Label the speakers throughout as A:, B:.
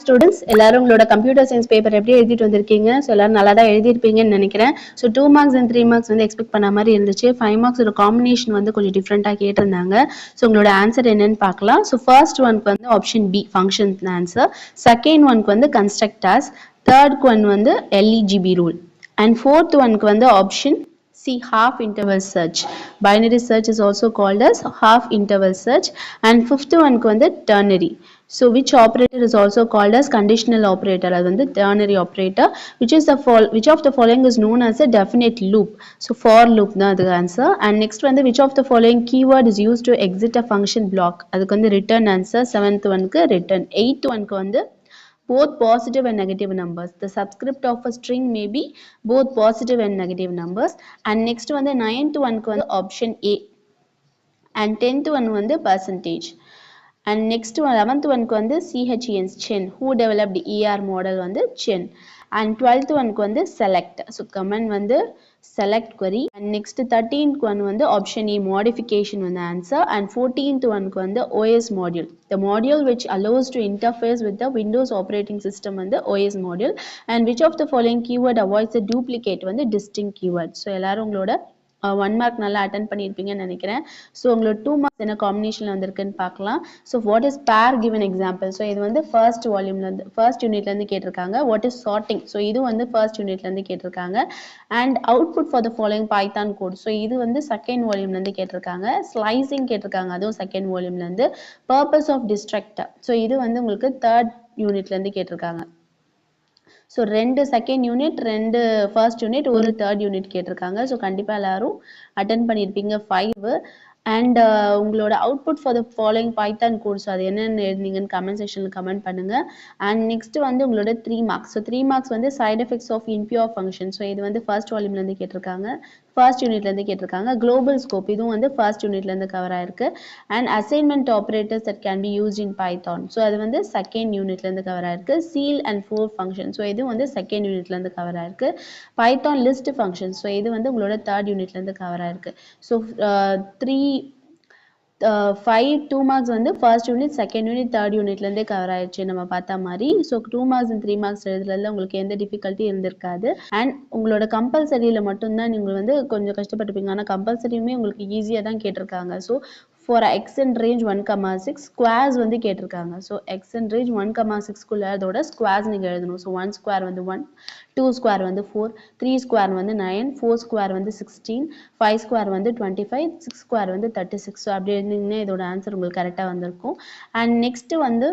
A: Students எல்லாரும் உங்களோட computer science paper எப்படி எழுதிட்டு வந்திருக்கீங்க? ஸோ எல்லாரும் நல்லா தான் எழுதியிருப்பீங்கன்னு நினைக்கிறேன். ஸோ 2 மார்க்ஸ் அண்ட் 3 மார்க்ஸ் வந்து எக்ஸ்பெக்ட் பண்ண மாதிரி இருந்துச்சு. 5 மார்க்ஸ் ஒரு காம்பினேஷன் வந்து கொஞ்சம் டிஃப்ரெண்ட்டாக கேட்டிருந்தாங்க. ஸோ உங்களோட ஆன்சர் என்னன்னு பார்க்கலாம். ஸோ ஃபர்ஸ்ட் ஒன்க்கு வந்து option B function answer, second ஒன்க்கு வந்து கன்ஸ்ட்ரக்டர்ஸ், தேர்ட்க்கு ஒன் வந்து எல்இஜிபி ரூல், அண்ட் ஃபோர்த் ஒன்க்கு வந்து option C, half interval search. Binary search is also called as half interval search. And fifth one வந்து ternary. So which operator is also called as conditional operator? அது வந்து ternary operator. Which of the following is known as a definite loop? So for loop தான் அது answer. And next வந்து which of the following keyword is used to exit a function block? அதுக்கு வந்து return answer. Seventh oneக்கு return. Eighth oneக்கு வந்து both positive and negative numbers. The subscript of a string may be both positive and negative numbers. And next one the 9th one option A. And 10th one percentage. And next one 11th one CHEN, Chen. Who developed the ER model Chen. And 12th one select. So command select query. And next 13th one option E, modification answer. And 14th one OS module. The module which allows to interface with the Windows operating system OS module. And which of the following keyword avoids the duplicate distinct keyword. So எல்லாரும் உங்களோட 1 mark நல்லா attend பண்ணியிருப்பீங்கன்னு நினைக்கிறேன். So உங்களோட 2 marks என்ன காம்பினேஷனில் வந்திருக்குன்னு பார்க்கலாம். ஸோ வாட் இஸ் பேர் கிவன் எக்ஸாம்பிள்? ஸோ இது வந்து ஃபர்ஸ்ட் வால்யூம்லேருந்து ஃபர்ஸ்ட் யூனிட்லேருந்து கேட்டிருக்காங்க. What is sorting? ஸோ இது வந்து ஃபர்ஸ்ட் யூனிட்லேருந்து கேட்டிருக்காங்க. And output for the following Python code. So இது வந்து செகண்ட் வால்யூம்லேருந்து கேட்டிருக்காங்க. ஸ்லைசிங் கேட்டிருக்காங்க, அதுவும் செகண்ட் வால்யூம்லேருந்து. Purpose of destructor. ஸோ இது வந்து உங்களுக்கு தேர்ட் யூனிட்லேருந்து கேட்டிருக்காங்க. So 2 second unit, 2 first unit, ஒரு தேர்ட் யூனிட் கேட்டிருக்காங்க. ஸோ கண்டிப்பாக எல்லாரும் அட்டென்ட் பண்ணியிருப்பீங்க 5. அண்ட் உங்களோட output for the following Python course அது என்னென்னு எழுதிங்கன்னு கமெண்ட் செக்ஷனில் கமெண்ட் பண்ணுங்கள். அண்ட் நெக்ஸ்ட் வந்து உங்களோட 3 மார்க்ஸ். ஸோ 3 மார்க்ஸ் வந்து side effects of impure function. So இது வந்து ஃபர்ஸ்ட் வால்யூம்லேருந்து கேட்டிருக்காங்க, ஃபர்ஸ்ட் யூனிட்லேருந்து கேட்டிருக்காங்க. குளோபல் ஸ்கோப் இதுவும் வந்து ஃபர்ஸ்ட் யூனிட்லேருந்து கவர் ஆயிருக்கு. And assignment operators that can be used in Python. So அது வந்து செகண்ட் யூனிட்லேருந்து கவர் ஆயிருக்கு. சீல் அண்ட் ஃபோர் ஃபங்க்ஷன். ஸோ இது வந்து செகண்ட் யூனிட்லேருந்து கவர் ஆயிருக்கு. Python list function. ஸோ இது வந்து உங்களோட தேர்ட் யூனிட்லேருந்து கவர் ஆயிருக்கு. ஸோ 5 2 மார்க்ஸ் வந்து first unit, second unit, third யூனிட்லேருந்தே கவர் ஆயிடுச்சு நம்ம பார்த்தா மாதிரி. ஸோ 2 மார்க்ஸ் அண்ட் 3 மார்க்ஸ் எழுதுறதுல உங்களுக்கு எந்த டிஃபிகல்ட்டி இருந்திருக்காது. அண்ட் உங்களோட கம்பல்சரியில் மட்டும்தான் நீங்கள் வந்து கொஞ்சம் கஷ்டப்பட்டுப்பீங்க. ஆனால் கம்பல்சரியுமே உங்களுக்கு ஈஸியாக தான் கேட்டிருக்காங்க. So for X and range 1,6 squares வந்து கேட்டிருக்காங்க. ஸோ எக்ஸ் அண்ட் ரேஞ்ச் 1,6 அதோட ஸ்கொயர்ஸ் நீங்கள் எழுதணும். ஸோ 1 ஸ்கொயர் வந்து 1, 2 ஸ்கொயர் வந்து 4, 3 ஸ்கொயர் வந்து 9, 4 ஸ்கொயர் வந்து 16, 5 ஸ்கொயர் வந்து 25, 6 ஸ்கொயர் வந்து 36. ஸோ அப்படி இருந்தீங்கன்னா இதோட ஆன்சர் உங்களுக்கு கரெக்டாக வந்திருக்கும். அண்ட் நெக்ஸ்ட் வந்து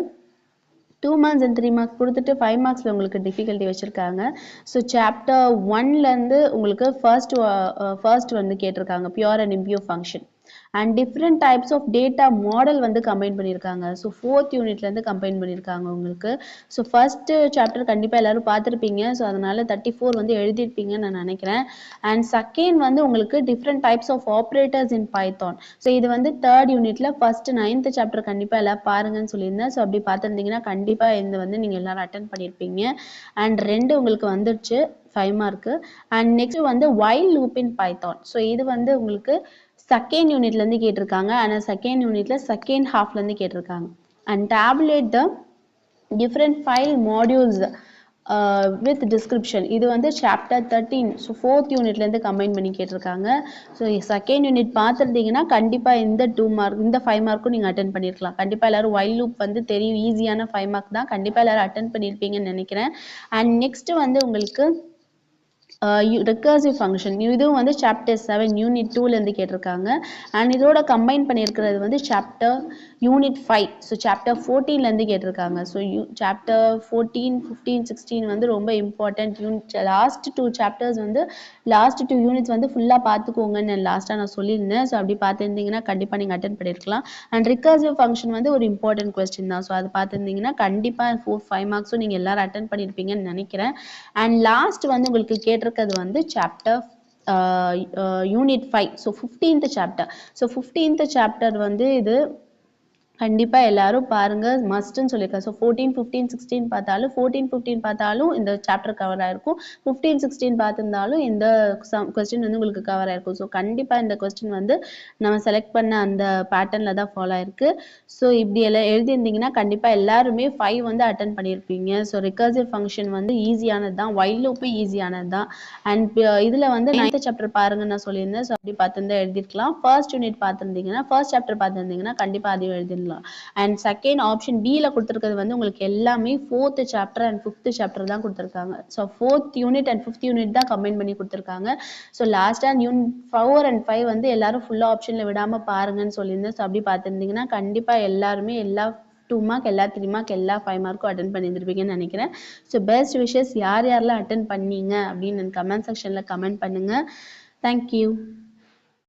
A: 2 மார்க்ஸ் அண்ட் 3 மார்க்ஸ் கொடுத்துட்டு 5 மார்க்ஸில் உங்களுக்கு டிஃபிகல்ட்டி வச்சுருக்காங்க. ஸோ சாப்டர் 1லேருந்து உங்களுக்கு ஃபர்ஸ்ட் வந்து கேட்டிருக்காங்க pure and impure function. And different types of data model வந்து கம்பைன் பண்ணியிருக்காங்க. ஸோ 4th யூனிட்லேருந்து கம்பைன் பண்ணியிருக்காங்க உங்களுக்கு. ஸோ ஃபர்ஸ்ட் சாப்டர் கண்டிப்பாக எல்லாரும் பார்த்துருப்பீங்க. ஸோ அதனால 34 வந்து எழுதியிருப்பீங்கன்னு நான் நினைக்கிறேன். அண்ட் செகண்ட் வந்து உங்களுக்கு different types of operators in Python. So இது வந்து தேர்ட் யூனிட்ல ஃபர்ஸ்ட் 9th சாப்டர் கண்டிப்பாக எல்லாம் பாருங்கன்னு சொல்லியிருந்தேன். ஸோ அப்படி பார்த்துருந்தீங்கன்னா கண்டிப்பாக இந்த வந்து நீங்கள் எல்லாரும் அட்டென்ட் பண்ணியிருப்பீங்க. அண்ட் 2 உங்களுக்கு வந்துடுச்சு 5 மார்க்கு. அண்ட் நெக்ஸ்ட் வந்து வைல் லூப் இன் பைத்தான். ஸோ இது வந்து உங்களுக்கு செகண்ட் யூனிட்லேருந்து கேட்டிருக்காங்க. ஆனால் செகண்ட் யூனிட்ல செகண்ட் ஹாஃப்லேருந்து கேட்டிருக்காங்க. And tabulate the different file modules with description. இது வந்து சாப்டர் 13. ஸோ 4th யூனிட்லேருந்து கம்பைன் பண்ணி கேட்டிருக்காங்க. ஸோ செகண்ட் யூனிட் பார்த்துருந்தீங்கன்னா கண்டிப்பாக இந்த 2 மார்க் இந்த 5 மார்க்கும் நீங்கள் அட்டென்ட் பண்ணியிருக்கலாம். கண்டிப்பாக எல்லாரும் வைல் லூப் வந்து தெரியும், ஈஸியான 5 மார்க் தான். கண்டிப்பாக எல்லாரும் அட்டென்ட் பண்ணியிருப்பீங்கன்னு நினைக்கிறேன். அண்ட் நெக்ஸ்ட் வந்து உங்களுக்கு recursive function. இதுவும் வந்து சாப்டர் 7 யூனிட் 2லேருந்து கேட்டிருக்காங்க. அண்ட் இதோட கம்பைன் பண்ணியிருக்கிறது வந்து சாப்டர் யூனிட் 5. ஸோ சாப்டர் 14லேருந்து கேட்டிருக்காங்க. ஸோ சாப்டர் 14, 15, 16 வந்து ரொம்ப இம்பார்ட்டன்ட் யூனிட். லாஸ்ட் 2 சாப்டர்ஸ் வந்து லாஸ்ட் 2 யூனிட்ஸ் வந்து ஃபுல்லாக பார்த்துக்கோங்கன்னு லாஸ்ட்டாக நான் சொல்லியிருந்தேன். ஸோ அப்படி பார்த்துருந்தீங்கன்னா கண்டிப்பாக நீங்கள் அட்டென்ட் பண்ணியிருக்கலாம். அண்ட் recursive ஃபங்க்ஷன் வந்து ஒரு இம்பார்ட்டன்ட் கொஸ்டின் தான். ஸோ அது பார்த்துருந்தீங்கன்னா கண்டிப்பாக 4-5 மார்க்ஸும் நீங்கள் எல்லாரும் அட்டென்ட் பண்ணியிருப்பீங்கன்னு நினைக்கிறேன். அண்ட் லாஸ்ட் வந்து உங்களுக்கு கேட்டிருக்கிறது வந்து chapter unit 5. So 15th chapter. So 15th chapter வந்து இது கண்டிப்பா எல்லாரும் பாருங்க. மஸ்ட்ன்னு சொல்லியிருக்கேன். ஸோ 14, 15, 16 பார்த்தாலும் 14, 15 பார்த்தாலும் இந்த சாப்டர் கவர் ஆயிருக்கும். 15, 16 பார்த்திருந்தாலும் இந்த கொஸ்டின் வந்து உங்களுக்கு கவர் ஆயிருக்கும். ஸோ கண்டிப்பா இந்த கொஸ்டின் வந்து நம்ம செலக்ட் பண்ண அந்த பேட்டர்ன்ல தான் ஃபாலோ ஆயிருக்கு. ஸோ இப்படி எல்லாம் எழுதியிருந்தீங்கன்னா கண்டிப்பா எல்லாருமே 5 வந்து அட்டெண்ட் பண்ணியிருப்பீங்க. ஸோ ரிகர்சிவ் ஃபங்க்ஷன் வந்து ஈஸியானது தான். வைல் லூப்பும் ஈஸியானது தான். அண்ட் இதுல வந்து 9th சாப்டர் பாருங்கன்னு நான் சொல்லியிருந்தேன். ஸோ அப்படி பார்த்திருந்தா எழுதிருக்கலாம். ஃபர்ஸ்ட் யூனிட் பார்த்திருந்தீங்கன்னா ஃபர்ஸ்ட் சாப்டர் பார்த்திருந்தீங்கன்னா கண்டிப்பா அதையும் எழுதிடலாம். அண்ட் செகண்ட் ஆப்ஷன் பில கொடுத்துருக்கிறது வந்து உங்களுக்கு எல்லாமே 4th chapter and 5th chapter தான் கொடுத்துருக்காங்க. So 4th unit and 5th unit தான் கம்பைன் பண்ணி கொடுத்துருக்காங்க. ஸோ லாஸ்டா யூனிட் 4 அண்ட் 5 வந்து எல்லாரும் ஃபுல்லா ஆப்ஷன்ல விடாம பாருங்கன்னு சொல்லியிருந்தேன். ஸோ அப்படி பார்த்துருந்தீங்கன்னா கண்டிப்பா எல்லாருமே எல்லா 2 மார்க் எல்லா 3 மார்க் எல்லா 5 மார்க்கும் அட்டன் பண்ணியிருந்திருப்பீங்கன்னு நினைக்கிறேன். ஸோ பெஸ்ட் விஷஸ் யார் யாரெல்லாம் அட்டன் பண்ணீங்க அப்படின்னு கமெண்ட் செக்ஷன்ல கமெண்ட் பண்ணுங்க. தேங்க்யூ.